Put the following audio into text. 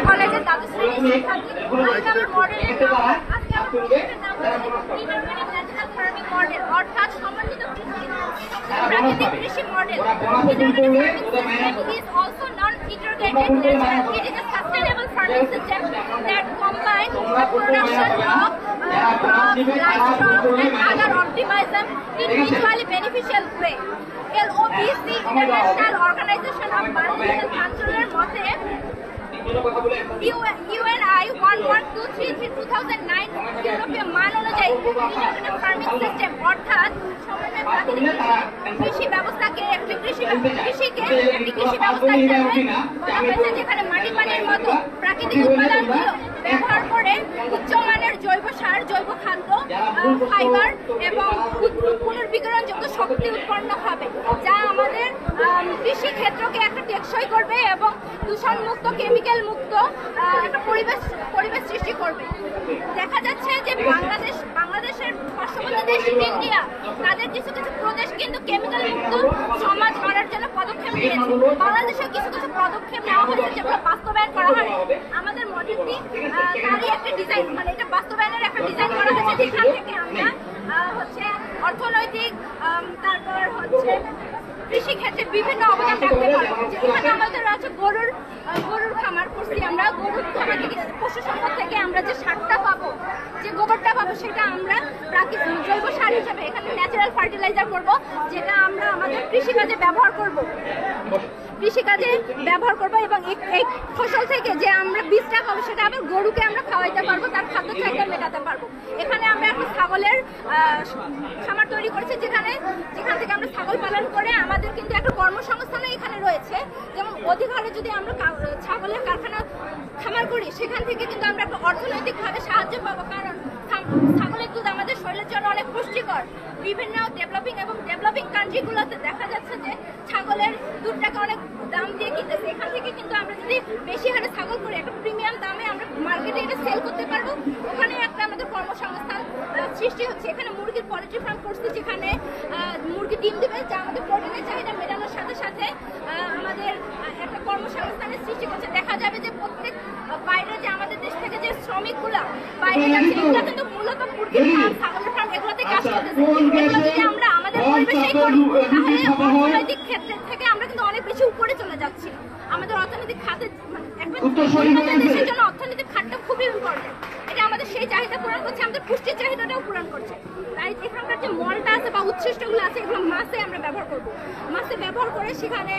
কলেজের দ্বাদশ শ্রেণীর শিক্ষার্থী। আজকে আমার মডেলের নাম ন্যাচারাল ফার্মিং মডেল, অর্থাৎ সমন্বিত প্রাকৃতিক কৃষি model. Is also non-integrated natural. It is a sustainable farming system that combines the production of livestock and other organisms in mutually beneficial way. LOPC International Organization of Biological Control মতে UNI 1123/2009 ইউরোপীয় মান অনুযায়ী integrated farming system অর্থাৎ সমন্বয় প্রাকৃতিক কৃষি ব্যবস্থাকে একটি কৃষি ব্যবস্থা হিসেবে বলা হয়েছে, যেখানে মাটি পানির মতো প্রাকৃতিক উপাদানগুলো ব্যবহার করে উচ্চমানের জৈব সার, জৈব খাদ্য, ফাইবার এবং পুনর্বিকিরণযোগ্য শক্তি উৎপন্ন হবে, যা আমাদের কৃষি ক্ষেত্রকে একটা টেকসই করবে এবং দূষণমুক্ত, কেমিক্যাল মুক্ত একটা পরিবেশ সৃষ্টি করবে। দেখা যাচ্ছে যে বাংলাদেশের পার্শ্ববর্তী দেশ ইন্ডিয়া, তাদের কিছু কিছু প্রদেশ কিন্তু কেমিক্যাল মুক্ত সমাজ গড়ার জন্য পদক্ষেপ নিয়েছে। বাংলাদেশেও কিছু কিছু পদক্ষেপ নেওয়া হয়েছে, যেগুলো বাস্তবায়ন করা হয়। আমাদের মডেলটি তারই একটা ডিজাইন, মানে এটা বাস্তবায়নের একটা ডিজাইন করা হয়েছে, যেখান থেকে আমরা অর্থনৈতিক, তারপর কৃষি ক্ষেত্রে বিভিন্ন অবদান রাখতে পারবো। যেখানে আমাদের আছে গরুর খামার করছি আমরা, গরুর খামার থেকে, পশু সম্পদ থেকে আমরা যে সারটা পাবো, যে গোবরটা পাবো, সেটা আমরা প্রাকৃতিক জৈব সার হিসেবে এখানে ন্যাচারাল ফার্টিলাইজার করবো, যেটা আমরা আমাদের কৃষিকাজে ব্যবহার করব এবং এই ফসল থেকে যে আমরা বীজটা খাবো, সেটা আবার গরুকে আমরা খাওয়াইতে পারবো, তার খাদ্য চাহিদা মেটাতে পারবো। এখানে আমরা একটা ছাগলের খামার তৈরি করেছি, যেখান থেকে আমরা ছাগল পালন করে আমাদের কিন্তু একটা কর্মসংস্থানও এখানে রয়েছে। যেমন অধিক হারে যদি আমরা ছাগলের কারখানা খামার করি, সেখান থেকে কিন্তু আমরা একটা অর্থনৈতিকভাবে সাহায্য পাবো, কারণ ছাগলের দুধ আমাদের শরীরের জন্য অনেক পুষ্টিকর। বিভিন্ন ডেভেলপিং কান্ট্রিগুলোতে দেখা যাচ্ছে যে ছাগলের দুধটাকে অনেক দাম দিয়ে কিনতেছে। এখান থেকে কিন্তু আমরা যদি বেশি হারে ছাগল করে একটা প্রিমিয়াম দামে আমরা মার্কেটে এটা সেল করতে পারবো, ওখানে একটা আমাদের কর্মসংস্থান সৃষ্টি হচ্ছে। এখানে মুরগির পোল্ট্রি ফার্ম করছি, যেখানে মুরগি ডিম দেবে, যা আমাদের প্রোটিনের চাহিদা মেটানোর সাথে সাথে আমাদের একটা কর্মসংস্থানের সৃষ্টি করছে। দেখা যাবে যে প্রত্যেক বাইরে যে আমাদের দেশ থেকে যে শ্রমিকগুলা বাইরে যাচ্ছে, এগুলো কিন্তু মূলত মুরগির ফার্ম, ছাগলের ফার্ম, এগুলোতে কাজ করতেছে। এগুলো যদি আমরা আমাদের পরিবেশেই করি, তাহলে অর্থনৈতিক ক্ষেত্রে থেকে আমরা কিন্তু অনেক বেশি উপরে চলে যাচ্ছি। আমাদের অর্থনৈতিক খাতে দেশের জন্য অর্থনৈতিক খাতটা খুবই ইম্পর্টেন্ট। এটা আমাদের সেই চাহিদা পূরণ করছে, আমাদের পুষ্টির চাহিদাটাও পূরণ করছে। তাই এখানকার যে মলটা আছে বা উচ্ছিষ্টগুলো আছে, এগুলো মাছে আমরা ব্যবহার করবো। মাছে ব্যবহার করে সেখানে